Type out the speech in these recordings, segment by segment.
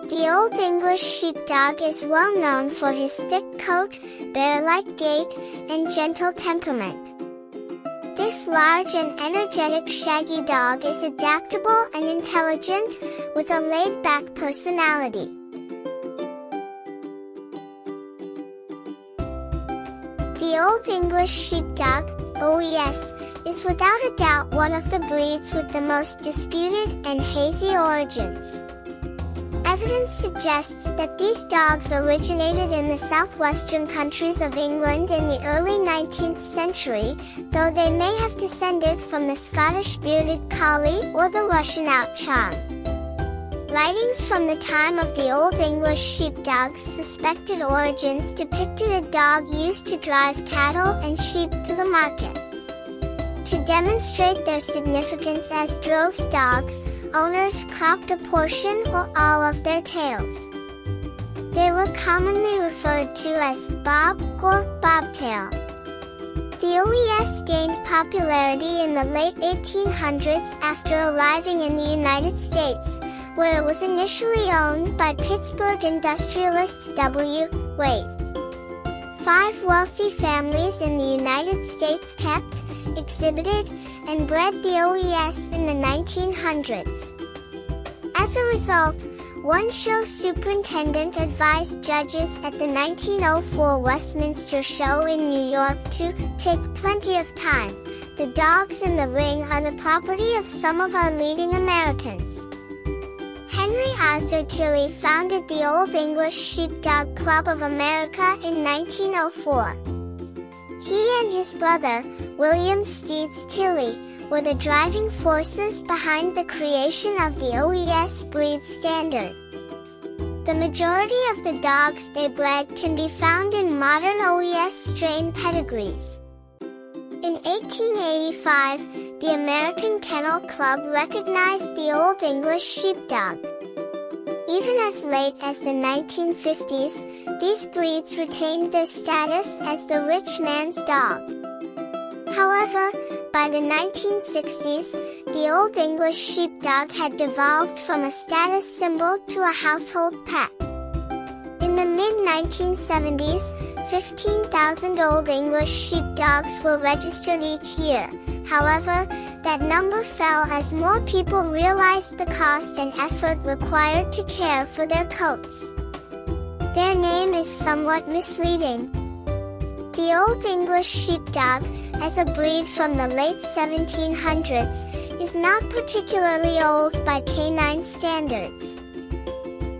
The Old English Sheepdog is well known for his thick coat, bear-like gait, and gentle temperament. This large and energetic shaggy dog is adaptable and intelligent, with a laid-back personality. The Old English Sheepdog, OES, is without a doubt one of the breeds with the most disputed and hazy origins. Evidence suggests that these dogs originated in the southwestern countries of England in the early 19th century, though they may have descended from the Scottish bearded collie or the Russian outcharm. Writings from the time of the Old English Sheepdog's suspected origins depicted a dog used to drive cattle and sheep to the market. To demonstrate their significance as droves dogs, owners cropped a portion or all of their tails. They were commonly referred to as bob or bobtail. The OES gained popularity in the late 1800s after arriving in the United States, where it was initially owned by Pittsburgh industrialist W. Waite. 5 wealthy families in the United States kept, exhibited, and bred the OES in the 1900s. As a result, one show superintendent advised judges at the 1904 Westminster Show in New York to take plenty of time. The dogs in the ring are the property of some of our leading Americans. Henry Arthur Tilley founded the Old English Sheepdog Club of America in 1904. He and his brother, William Steeds Tilley, were the driving forces behind the creation of the OES breed standard. The majority of the dogs they bred can be found in modern OES strain pedigrees. In 1885, the American Kennel Club recognized the Old English Sheepdog. Even as late as the 1950s, these breeds retained their status as the rich man's dog. However, by the 1960s, the Old English Sheepdog had devolved from a status symbol to a household pet. In the mid-1970s, 15,000 Old English Sheepdogs were registered each year. However, that number fell as more people realized the cost and effort required to care for their coats. Their name is somewhat misleading. The Old English Sheepdog, as a breed from the late 1700s, is not particularly old by canine standards.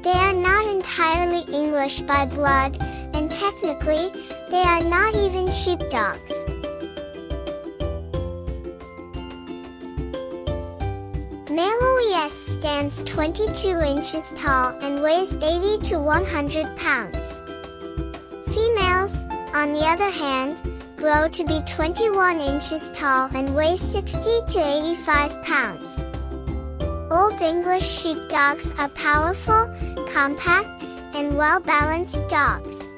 They are not entirely English by blood, and technically, they are not even sheepdogs. Male OES stands 22 inches tall and weighs 80 to 100 pounds. Females, on the other hand, grow to be 21 inches tall and weigh 60 to 85 pounds. Old English Sheepdogs are powerful, compact, and well-balanced dogs.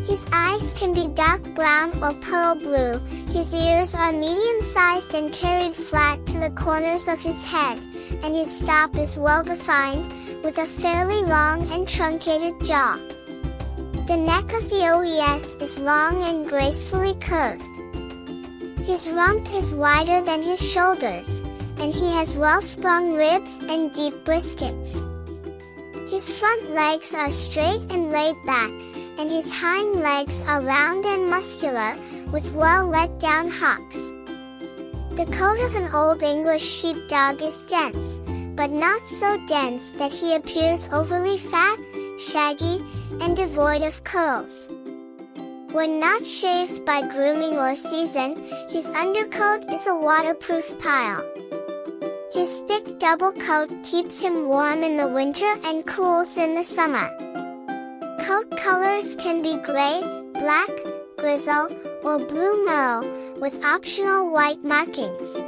His eyes can be dark brown or pearl blue, his ears are medium-sized and carried flat to the corners of his head, and his stop is well-defined, with a fairly long and truncated jaw. The neck of the OES is long and gracefully curved. His rump is wider than his shoulders, and he has well-sprung ribs and deep briskets. His front legs are straight and laid back, and his hind legs are round and muscular, with well-let-down hocks. The coat of an Old English Sheepdog is dense, but not so dense that he appears overly fat, shaggy, and devoid of curls. When not shaved by grooming or season, his undercoat is a waterproof pile. His thick double coat keeps him warm in the winter and cools in the summer. Coat colors can be gray, black, grizzle, or blue merle, with optional white markings.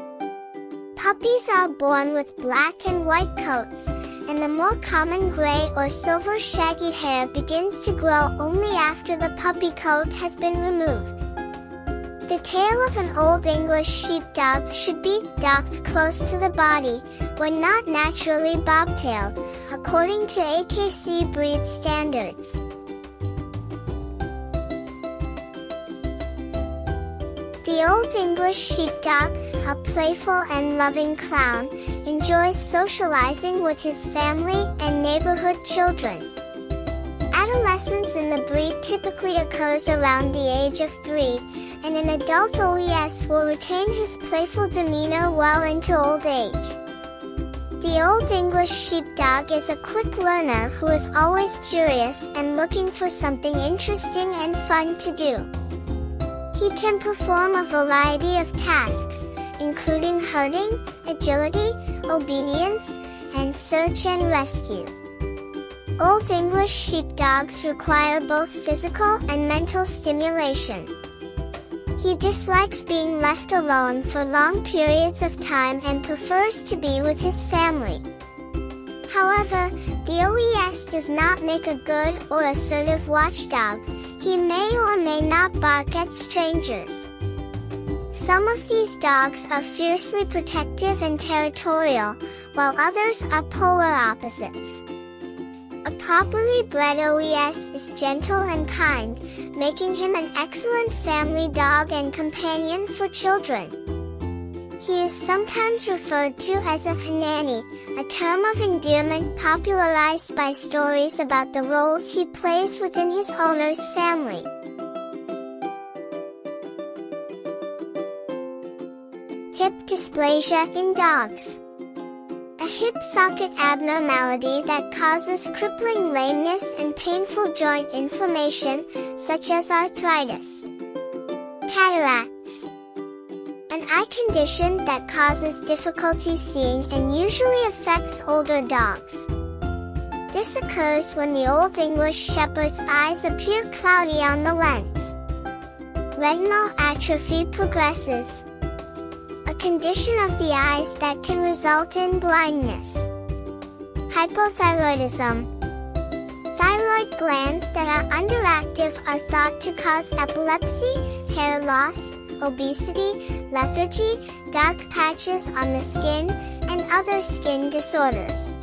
Puppies are born with black and white coats, and the more common gray or silver shaggy hair begins to grow only after the puppy coat has been removed. The tail of an Old English Sheepdog should be docked close to the body, when not naturally bobtailed, according to AKC breed standards. The Old English Sheepdog, a playful and loving clown, enjoys socializing with his family and neighborhood children. Adolescence in the breed typically occurs around the age of 3, and an adult OES will retain his playful demeanor well into old age. The Old English Sheepdog is a quick learner who is always curious and looking for something interesting and fun to do. He can perform a variety of tasks, including herding, agility, obedience, and search and rescue. Old English Sheepdogs require both physical and mental stimulation. He dislikes being left alone for long periods of time and prefers to be with his family. However, the OES does not make a good or assertive watchdog. He may or may not bark at strangers. Some of these dogs are fiercely protective and territorial, while others are polar opposites. A properly bred OES is gentle and kind, making him an excellent family dog and companion for children. He is sometimes referred to as a nanny, a term of endearment popularized by stories about the roles he plays within his owner's family. Hip dysplasia in dogs. A hip socket abnormality that causes crippling lameness and painful joint inflammation, such as arthritis. Cataracts. An eye condition that causes difficulty seeing and usually affects older dogs. This occurs when the Old English Shepherd's eyes appear cloudy on the lens. Retinal atrophy progresses. A condition of the eyes that can result in blindness. Hypothyroidism. Thyroid glands that are underactive are thought to cause epilepsy, hair loss, obesity, lethargy, dark patches on the skin, and other skin disorders.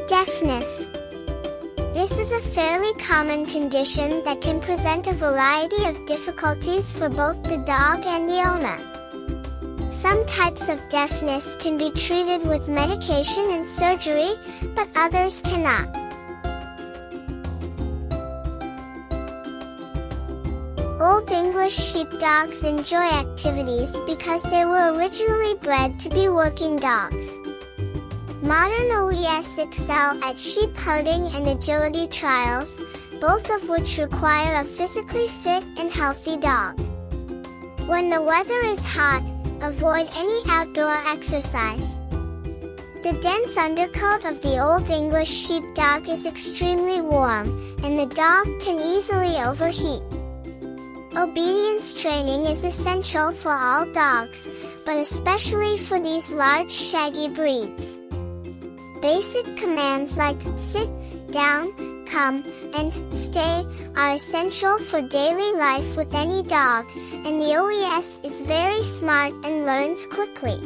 Deafness. This is a fairly common condition that can present a variety of difficulties for both the dog and the owner. Some types of deafness can be treated with medication and surgery, but others cannot. Old English Sheepdogs enjoy activities because they were originally bred to be working dogs. Modern OES excel at sheep herding and agility trials, both of which require a physically fit and healthy dog. When the weather is hot, avoid any outdoor exercise. The dense undercoat of the Old English Sheepdog is extremely warm, and the dog can easily overheat. Obedience training is essential for all dogs, but especially for these large shaggy breeds. Basic commands like sit, down, come, and stay are essential for daily life with any dog, and the OES is very smart and learns quickly.